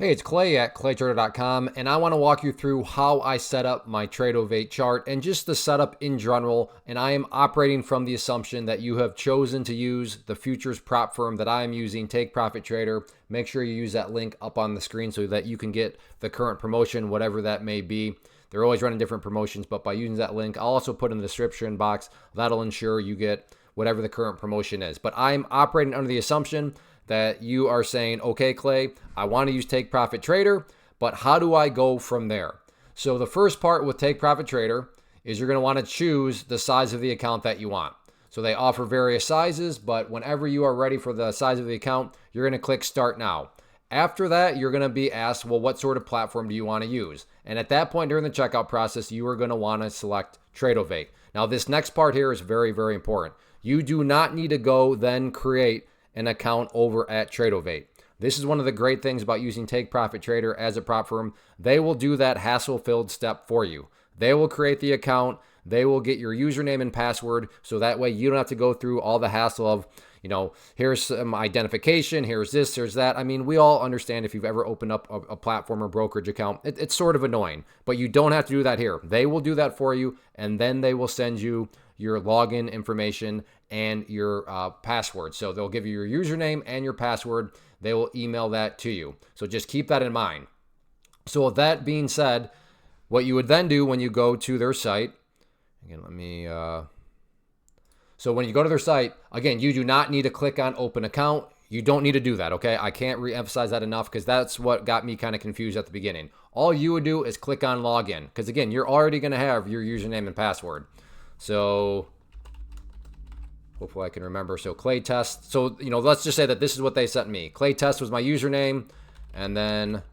Hey, it's Clay at claytrader.com, and I want to walk you through how I set up my Tradeovate chart and just the setup in general. And I am operating from the assumption that you have chosen to use the futures prop firm that I am using, Take Profit Trader. Make sure you use that link up on the screen so that you can get the current promotion, whatever that may be. They're always running different promotions, but by using that link, I'll also put in the description box. That'll ensure you get whatever the current promotion is. But I'm operating under the assumption that you are saying, okay, Clay, I want to use Take Profit Trader, but how do I go from there? So the first part with Take Profit Trader is you're going to want to choose the size of the account that you want. So they offer various sizes, but whenever you are ready for the size of the account, you're going to click Start Now. After that, you're going to be asked, well, what sort of platform do you want to use? And at that point during the checkout process, you are going to want to select Tradeovate. Now, this next part here is very, very important. You do not need to go then create an account over at Tradeovate. This is one of the great things about using Take Profit Trader as a prop firm. They will do that hassle-filled step for you. They will create the account. They will get your username and password, so that way you don't have to go through all the hassle of, here's some identification, here's this, here's that. I mean, we all understand if you've ever opened up a platform or brokerage account, it's sort of annoying, but you don't have to do that here. They will do that for you, and then they will send you your login information and your password. So they'll give you your username and your password. They will email that to you. So just keep that in mind. So with that being said, what you would then do when you go to their site, again, so when you go to their site, again, you do not need to click on open account. You don't need to do that, okay? I can't re-emphasize that enough because that's what got me kind of confused at the beginning. All you would do is click on login because, again, you're already going to have your username and password. So hopefully I can remember. So Clay Test. So, let's just say that this is what they sent me. Clay Test was my username. And then,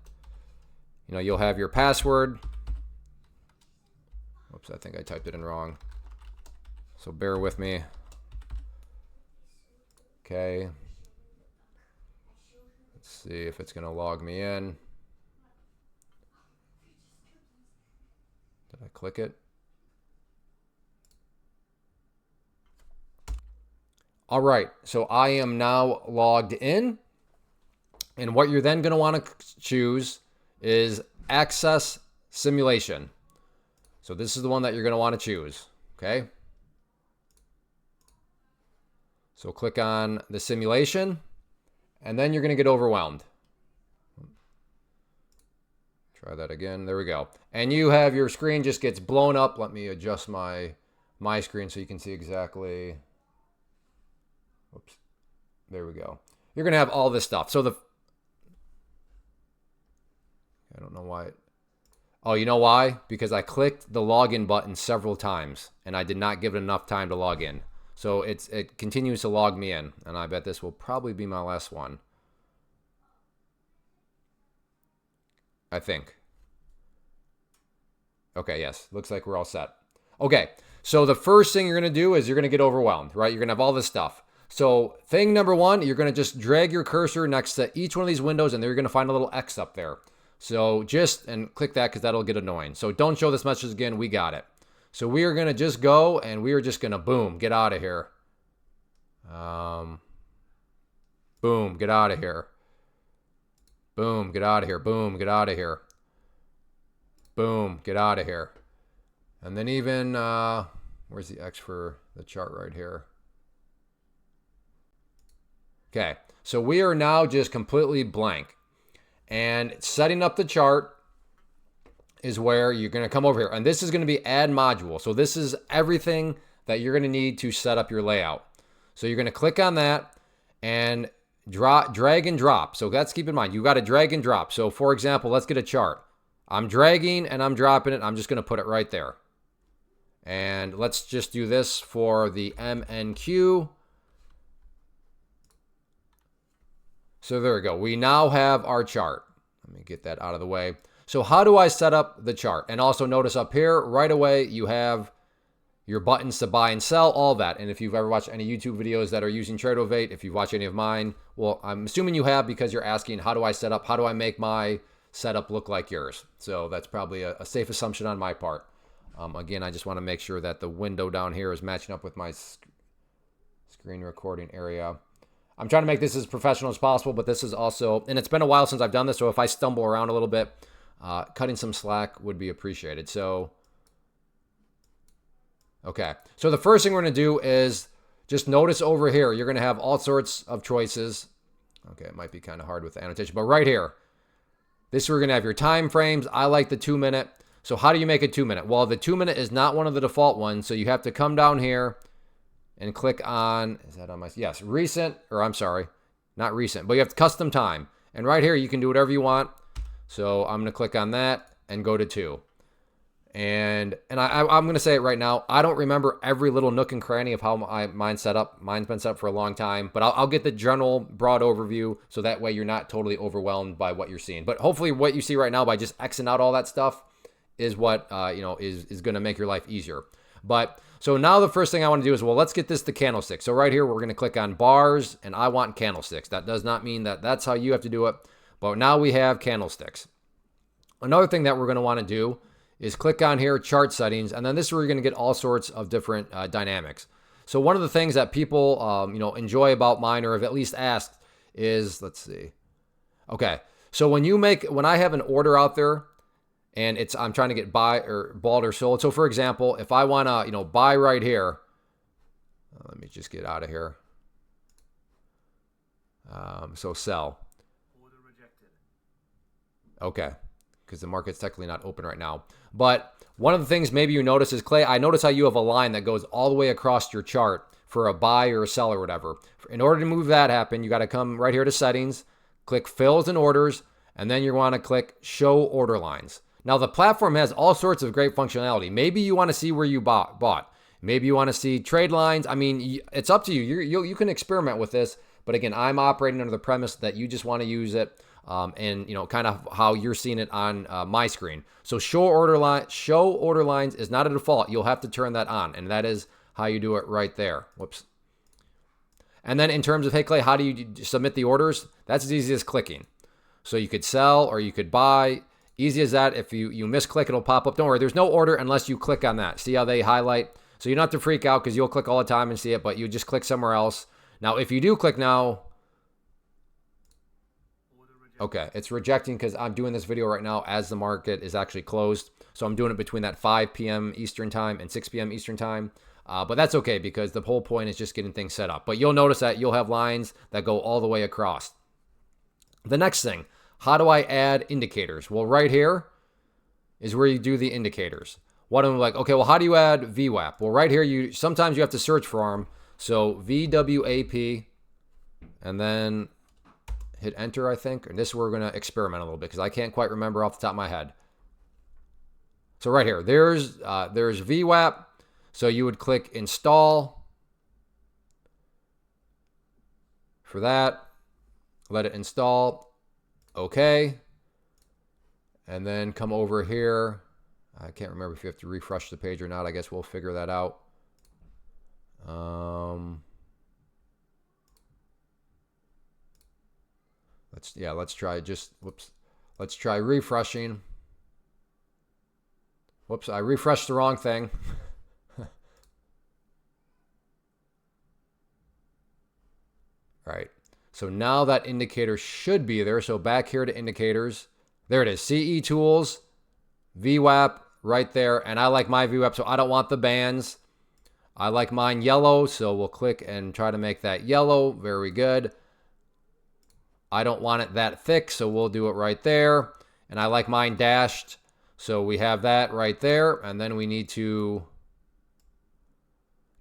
you'll have your password. Oops, I think I typed it in wrong. So bear with me. Okay. Let's see if it's going to log me in. Did I click it? All right, so I am now logged in. And what you're then going to want to choose is Access Simulation. So this is the one that you're going to want to choose, okay? So click on the simulation, and then you're going to get overwhelmed. Try that again. There we go. And you have your screen just gets blown up. Let me adjust my screen so you can see exactly. Oops. There we go. You're going to have all this stuff. So I don't know why. Oh, you know why? Because I clicked the login button several times and I did not give it enough time to log in. So it continues to log me in, and I bet this will probably be my last one. I think. Okay, yes. Looks like we're all set. Okay, so the first thing you're going to do is you're going to get overwhelmed, right? You're going to have all this stuff. So thing number one, you're going to just drag your cursor next to each one of these windows, and then you're going to find a little X up there. So and click that because that'll get annoying. So don't show this message again. We got it. So we are going to just go, and we are just going to, boom, get out of here. Boom, get out of here. Boom, get out of here. Boom, get out of here. Boom, get out of here. And then even, where's the X for the chart right here? Okay, so we are now just completely blank. And setting up the chart is where you're going to come over here. And this is going to be add module. So this is everything that you're going to need to set up your layout. So you're going to click on that and drag and drop. So let's keep in mind, you got to drag and drop. So for example, let's get a chart. I'm dragging and I'm dropping it. I'm just going to put it right there. And let's just do this for the MNQ. So there we go. We now have our chart. Let me get that out of the way. So how do I set up the chart? And also notice up here, right away, you have your buttons to buy and sell, all that. And if you've ever watched any YouTube videos that are using Tradeovate, if you've watched any of mine, well, I'm assuming you have because you're asking, how do I set up? How do I make my setup look like yours? So that's probably a safe assumption on my part. Again, I just want to make sure that the window down here is matching up with my screen recording area. I'm trying to make this as professional as possible, but this is also, and it's been a while since I've done this, so if I stumble around a little bit, cutting some slack would be appreciated. So, okay. So the first thing we're going to do is just notice over here, you're going to have all sorts of choices. Okay, it might be kind of hard with the annotation, but right here, this we're going to have your time frames. I like the 2 minute. So how do you make a 2 minute? Well, the 2 minute is not one of the default ones. So you have to come down here and click on, is that on my, yes, recent, or I'm sorry, not recent, but you have custom time. And right here, you can do whatever you want. So I'm going to click on that and go to 2. And I'm going to say it right now. I don't remember every little nook and cranny of how mine's set up. Mine's been set up for a long time, but I'll get the general broad overview so that way you're not totally overwhelmed by what you're seeing. But hopefully what you see right now by just Xing out all that stuff is what, is going to make your life easier. But so now the first thing I want to do is, well, let's get this to candlesticks. So right here, we're going to click on bars and I want candlesticks. That does not mean that that's how you have to do it, but now we have candlesticks. Another thing that we're going to want to do is click on here, chart settings, and then this is where you're going to get all sorts of different dynamics. So one of the things that people, enjoy about mine, or have at least asked, is, let's see. Okay, so when I have an order out there, and I'm trying to get buy or bought or sold. So for example, if I want to, buy right here, let me just get out of here. So sell. Order rejected. Okay, because the market's technically not open right now. But one of the things maybe you notice is, Clay, I notice how you have a line that goes all the way across your chart for a buy or a sell or whatever. In order to move that happen, you got to come right here to settings, click fills and orders, and then you want to click show order lines. Now the platform has all sorts of great functionality. Maybe you want to see where you bought. Maybe you want to see trade lines. I mean, it's up to you. You can experiment with this. But again, I'm operating under the premise that you just want to use it. And kind of how you're seeing it on my screen. So show order lines is not a default. You'll have to turn that on, and that is how you do it right there. Whoops. And then in terms of, hey Clay, how do you submit the orders? That's as easy as clicking. So you could sell or you could buy. Easy as that. If you misclick, it'll pop up. Don't worry, there's no order unless you click on that. See how they highlight? So you don't have to freak out because you'll click all the time and see it, but you just click somewhere else. Now, if you do click now, okay, it's rejecting because I'm doing this video right now as the market is actually closed. So I'm doing it between that 5 p.m. Eastern time and 6 p.m. Eastern time. But that's okay because the whole point is just getting things set up. But you'll notice that you'll have lines that go all the way across. The next thing, how do I add indicators? Well, right here is where you do the indicators. What I'm like, okay, well, how do you add VWAP? Well, right here, sometimes you have to search for them. So VWAP, and then hit enter, I think. And this is where we're going to experiment a little bit because I can't quite remember off the top of my head. So right here, there's VWAP. So you would click install for that. Let it install. Okay. And then come over here. I can't remember if you have to refresh the page or not. I guess we'll figure that out. Let's try let's try refreshing. Whoops, I refreshed the wrong thing. All right, so now that indicator should be there. So back here to indicators, there it is, CE tools, VWAP right there. And I like my VWAP, so I don't want the bands. I like mine yellow, so we'll click and try to make that yellow. Very good. I don't want it that thick, so we'll do it right there. And I like mine dashed, so we have that right there. And then we need to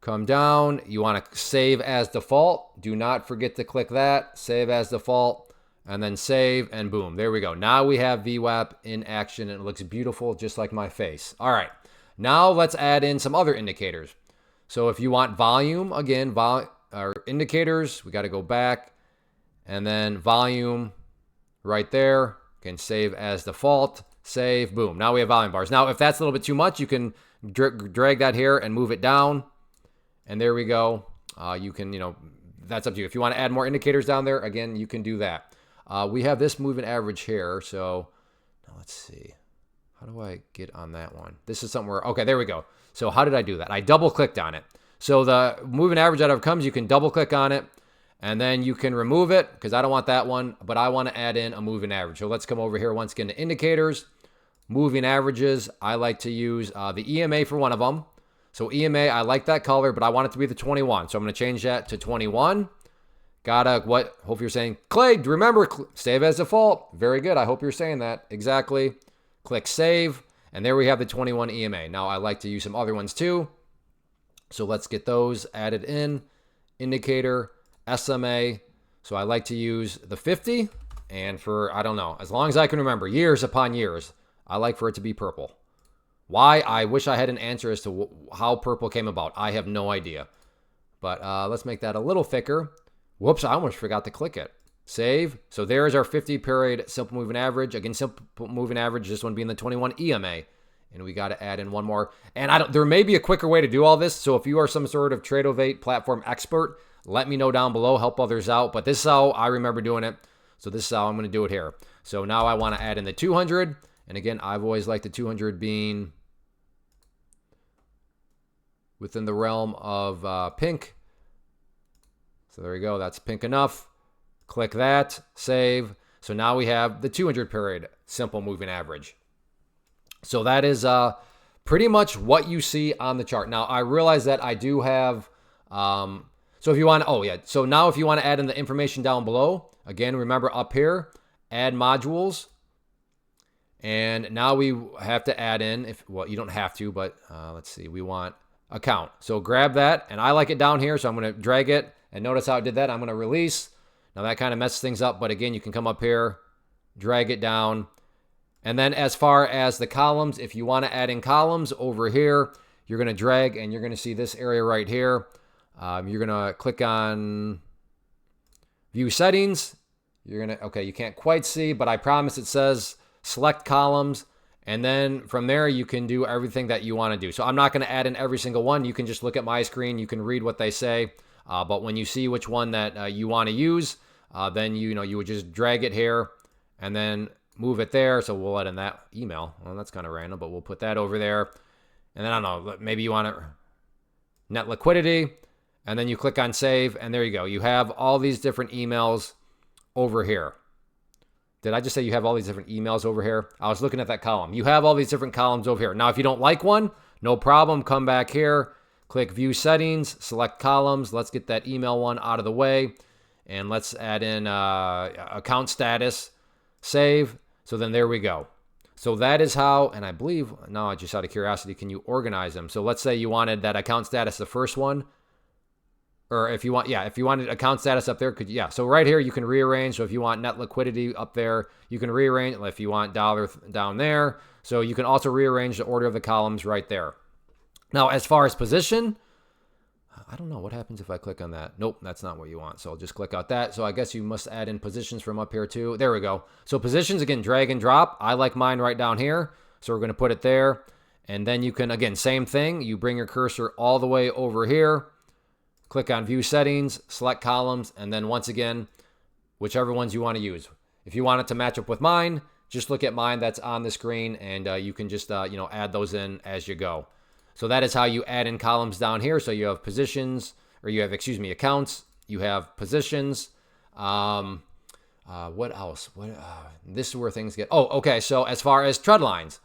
come down. You want to save as default. Do not forget to click that. Save as default, and then save, and boom. There we go. Now we have VWAP in action, and it looks beautiful, just like my face. All right. Now let's add in some other indicators. So if you want volume, again, indicators, we got to go back. And then volume right there. Can save as default. Save. Boom. Now we have volume bars. Now, if that's a little bit too much, you can drag that here and move it down. And there we go. You can, that's up to you. If you want to add more indicators down there, again, you can do that. We have this moving average here. So now let's see. How do I get on that one? This is somewhere. Okay, there we go. So how did I do that? I double clicked on it. So the moving average out of comes, you can double click on it. And then you can remove it because I don't want that one, but I want to add in a moving average. So let's come over here once again to indicators, moving averages. I like to use the EMA for one of them. So EMA, I like that color, but I want it to be the 21. So I'm going to change that to 21. Hope you're saying, Clay, remember, save as default. Very good. I hope you're saying that. Exactly. Click save. And there we have the 21 EMA. Now I like to use some other ones too. So let's get those added in. Indicator, SMA. So I like to use the 50. And for, I don't know, as long as I can remember, years upon years, I like for it to be purple. Why? I wish I had an answer as to how purple came about. I have no idea. But let's make that a little thicker. Whoops, I almost forgot to click it. Save. So there's our 50-period simple moving average. Again, simple moving average, this one being the 21 EMA. And we got to add in one more. And there may be a quicker way to do all this. So if you are some sort of Tradeovate platform expert, let me know down below, help others out. But this is how I remember doing it. So this is how I'm going to do it here. So now I want to add in the 200. And again, I've always liked the 200 being within the realm of pink. So there we go. That's pink enough. Click that. Save. So now we have the 200 period simple moving average. So that is pretty much what you see on the chart. Now, I realize that I do have... so if you want... Oh, yeah. So now if you want to add in the information down below, again, remember up here, add modules. And now we have to add in... Well, you don't have to, but let's see. We want account. So grab that. And I like it down here, so I'm going to drag it. And notice how it did that. I'm going to release. Now that kind of messes things up. But again, you can come up here, drag it down. And then as far as the columns, if you want to add in columns over here, you're going to drag and you're going to see this area right here. You're going to click on view settings. You're going to, okay, you can't quite see, but I promise it says select columns. And then from there, you can do everything that you want to do. So I'm not going to add in every single one. You can just look at my screen. You can read what they say. But when you see which one that you want to use, then you would just drag it here and then move it there. So we'll add in that email. Well, that's kind of random, but we'll put that over there. And then I don't know, maybe you want to net liquidity, and then you click on save, and there you go. You have all these different emails over here. Did I just say you have all these different emails over here? I was looking at that column. You have all these different columns over here. Now, if you don't like one, no problem. Come back here, click view settings, select columns. Let's get that email one out of the way. And let's add in account status, save. So then there we go. So that is how, and I believe, now just out of curiosity, can you organize them? So let's say you wanted that account status, the first one. Or if you want, yeah, if you wanted account status up there, yeah. So right here, you can rearrange. So if you want net liquidity up there, you can rearrange. If you want dollar down there. So you can also rearrange the order of the columns right there. Now, as far as position, I don't know what happens if I click on that. Nope, that's not what you want. So I'll just click out that. So I guess you must add in positions from up here too. There we go. So positions, again, drag and drop. I like mine right down here. So we're going to put it there. And then you can, again, same thing. You bring your cursor all the way over here. Click on view settings, select columns, and then once again, whichever ones you want to use. If you want it to match up with mine, just look at mine that's on the screen, and you can just add those in as you go. So that is how you add in columns down here. So you have positions, or you have, accounts. You have positions. What else? This is where things get... Oh, okay. So as far as trend lines.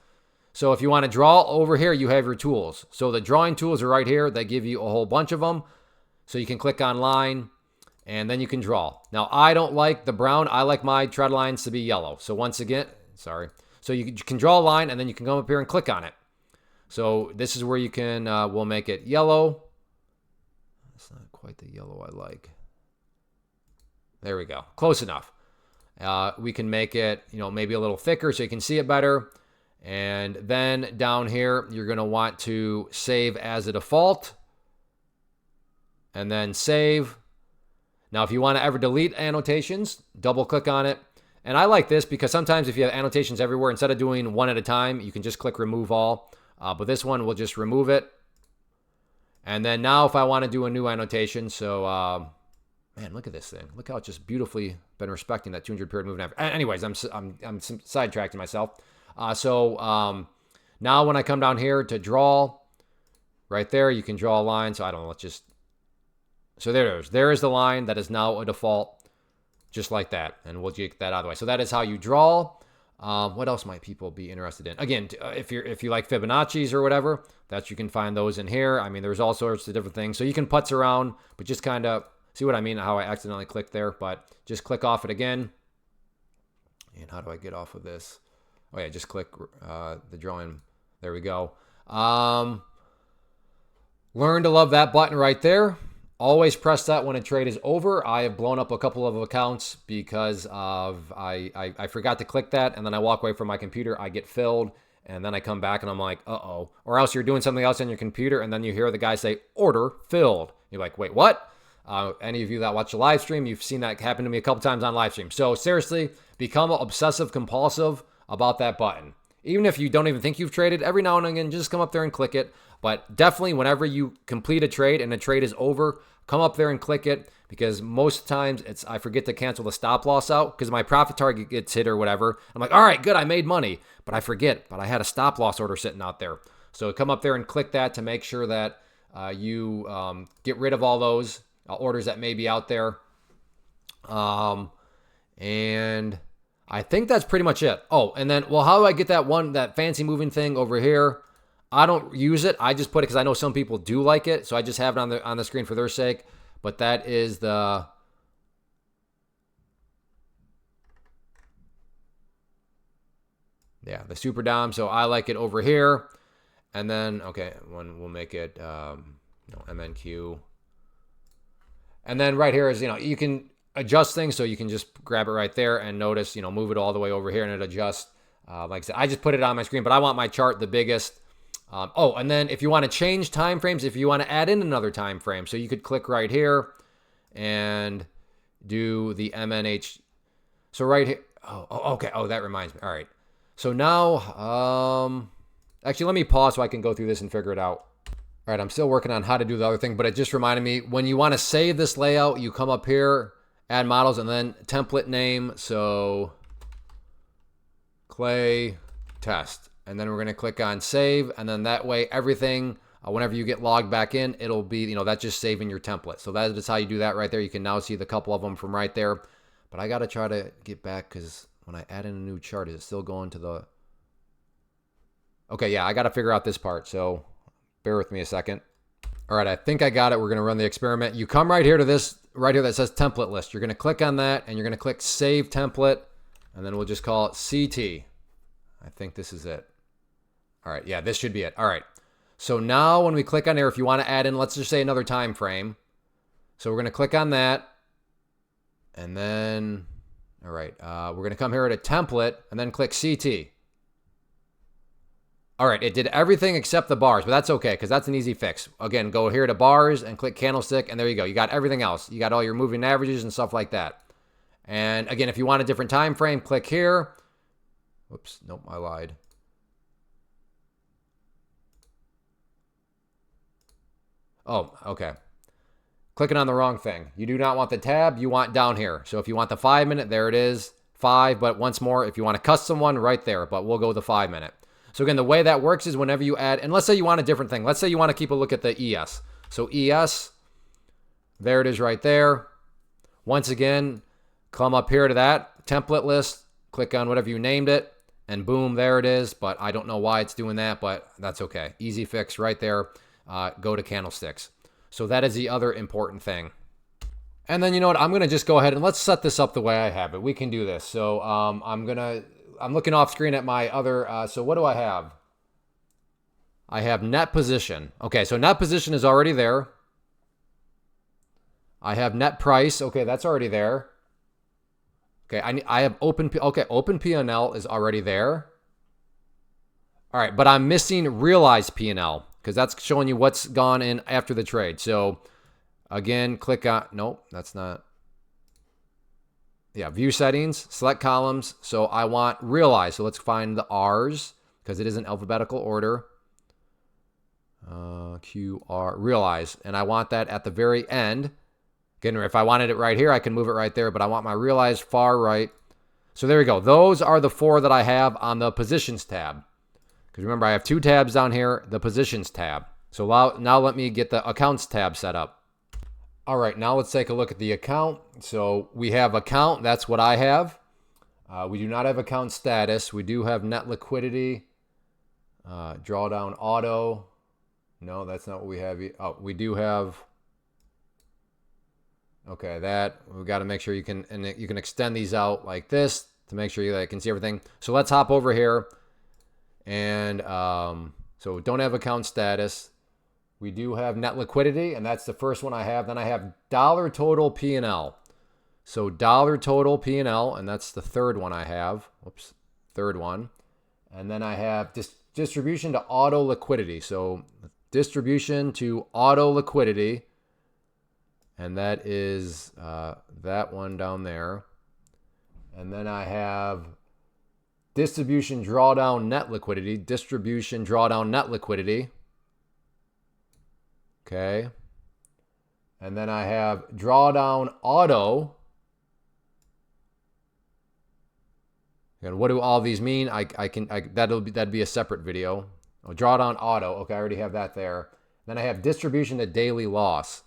So if you want to draw over here, you have your tools. So the drawing tools are right here. They give you a whole bunch of them. So you can click on line, and then you can draw. Now, I don't like the brown. I like my trend lines to be yellow. So once again, sorry. So you can draw a line, and then you can come up here and click on it. So this is where you can, we'll make it yellow. That's not quite the yellow I like. There we go. Close enough. We can make it, maybe a little thicker so you can see it better. And then down here, you're going to want to save as a default. And then save. Now, if you want to ever delete annotations, double click on it. And I like this because sometimes if you have annotations everywhere, instead of doing one at a time, you can just click remove all. But this one will just remove it. And then now if I want to do a new annotation, so, man, look at this thing. Look how it's just beautifully been respecting that 200 period moving average. Anyways, I'm sidetracking myself. Now when I come down here to draw, right there, you can draw a line. So I don't know, let's just So there it is. There is the line that is now a default, just like that. And we'll get that out of the way. So that is how you draw. What else might people be interested in? Again, if you like Fibonacci's or whatever, that you can find those in here. I mean, there's all sorts of different things. So you can putz around, but just kind of see what I mean, how I accidentally clicked there. But just click off it again. And how do I get off of this? Oh, yeah, just click the drawing. There we go. Learn to love that button right there. Always press that when a trade is over. I have blown up a couple of accounts because of I forgot to click that, and then I walk away from my computer. I get filled, and then I come back, and I'm like, uh-oh. Or else you're doing something else on your computer, and then you hear the guy say, order filled. You're like, wait, what? Any of you that watch the live stream, you've seen that happen to me a couple times on live stream. So seriously, become obsessive compulsive about that button. Even if you don't even think you've traded, every now and again, just come up there and click it. But definitely whenever you complete a trade and the trade is over, come up there and click it, because most times I forget to cancel the stop loss out because my profit target gets hit or whatever. I'm like, all right, good, I made money, but I forget, but I had a stop loss order sitting out there. So come up there and click that to make sure that you get rid of all those orders that may be out there. And I think that's pretty much it. Oh, and then, well, how do I get that fancy moving thing over here? I don't use it. I just put it because I know some people do like it, so I just have it on the screen for their sake. But that is the super dom. So I like it over here. And then, okay, we'll make it MNQ. And then right here is, you can adjust things, so you can just grab it right there and notice, move it all the way over here and it adjusts. Like I said, I just put it on my screen, but I want my chart the biggest. And then if you want to change time frames, if you want to add in another time frame, so you could click right here and do the MNH. So right here, okay. Oh, that reminds me. All right. So now, actually, let me pause so I can go through this and figure it out. All right, I'm still working on how to do the other thing, but it just reminded me, when you want to save this layout, you come up here, add models, and then template name. So Clay test. And then we're going to click on save. And then that way, everything, whenever you get logged back in, it'll be, that's just saving your template. So that is how you do that right there. You can now see the couple of them from right there. But I got to try to get back, because when I add in a new chart, is it still going to the... Okay, yeah, I got to figure out this part. So bear with me a second. All right, I think I got it. We're going to run the experiment. You come right here to this, right here that says template list. You're going to click on that, and you're going to click save template. And then we'll just call it CT. I think this is it. All right, yeah, this should be it. All right, so now when we click on here, if you want to add in, let's just say another time frame. So we're going to click on that. And then, all right, we're going to come here to template and then click CT. All right, it did everything except the bars, but that's okay, because that's an easy fix. Again, go here to bars and click candlestick, and there you go. You got everything else. You got all your moving averages and stuff like that. And again, if you want a different time frame, click here. Whoops, nope, I lied. Oh, okay. Clicking on the wrong thing. You do not want the tab. You want down here. So if you want the 5 minute, there it is. 5. But once more, if you want a custom one, right there. But we'll go with the 5 minute. So again, the way that works is whenever you add, and let's say you want a different thing. Let's say you want to keep a look at the ES. So ES, there it is right there. Once again, come up here to that template list. Click on whatever you named it. And boom, there it is. But I don't know why it's doing that, but that's okay. Easy fix right there. Go to candlesticks. So that is the other important thing. And then, you know what, I'm going to just go ahead and let's set this up the way I have it. We can do this. So I'm looking off screen at my other, so what do I have? I have net position. Okay, so net position is already there. I have net price. Okay, that's already there. Okay, I have open P&L is already there. All right, but I'm missing realized P&L, because that's showing you what's gone in after the trade. So again, click on, nope, that's not. Yeah, view settings, select columns. So I want realized. So let's find the R's, because it is in alphabetical order. QR, realize. And I want that at the very end. Again, if I wanted it right here, I can move it right there, but I want my realized far right. So there we go. Those are the 4 that I have on the positions tab. Because remember, I have 2 tabs down here, the positions tab. So now let me get the accounts tab set up. All right, now let's take a look at the account. So we have account, that's what I have. We do not have account status. We do have net liquidity, drawdown auto. No, that's not what we have. Oh, we do have. Okay, that we got to make sure you can, and you can extend these out like this to make sure you can see everything. So let's hop over here, and so don't have account status. We do have net liquidity, and that's the first one I have. Then I have dollar total P&L. So dollar total P&L, and that's the third one I have. Whoops, third one. And then I have distribution to auto liquidity. So distribution to auto liquidity, and that is that one down there. And then I have distribution drawdown net liquidity, distribution drawdown net liquidity. Okay. And then I have drawdown auto. And what do all these mean? That'd be a separate video. Oh, drawdown auto. Okay, I already have that there. Then I have distribution to daily loss.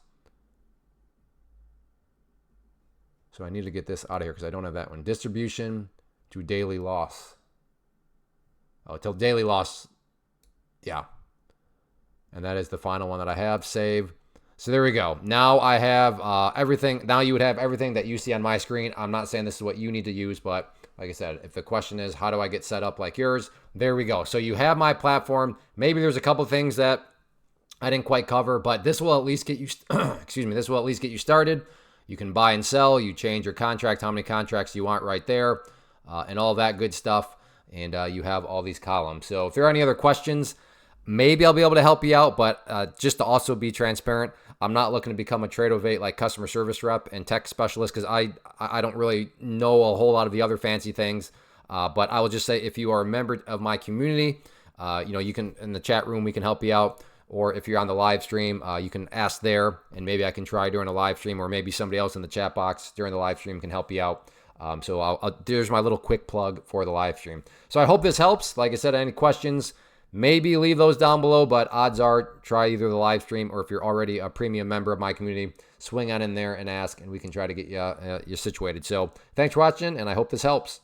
So I need to get this out of here because I don't have that one. Distribution to daily loss. Oh, till daily loss. Yeah. And that is the final one that I have. Save. So there we go. Now I have everything. Now you would have everything that you see on my screen. I'm not saying this is what you need to use, but like I said, if the question is, how do I get set up like yours? There we go. So you have my platform. Maybe there's a couple things that I didn't quite cover, but this will at least get you, excuse me, this will at least get you started. You can buy and sell. You change your contract, how many contracts you want right there, and all that good stuff. And you have all these columns. So if there are any other questions, maybe I'll be able to help you out, but just to also be transparent, I'm not looking to become a Tradeovate like customer service rep and tech specialist because I don't really know a whole lot of the other fancy things. But I will just say if you are a member of my community, you can in the chat room we can help you out, or if you're on the live stream, you can ask there, and maybe I can try during a live stream, or maybe somebody else in the chat box during the live stream can help you out. So there's my little quick plug for the live stream. So I hope this helps. Like I said, any questions, maybe leave those down below, but odds are try either the live stream, or if you're already a premium member of my community, swing on in there and ask, and we can try to get you situated. So thanks for watching, and I hope this helps.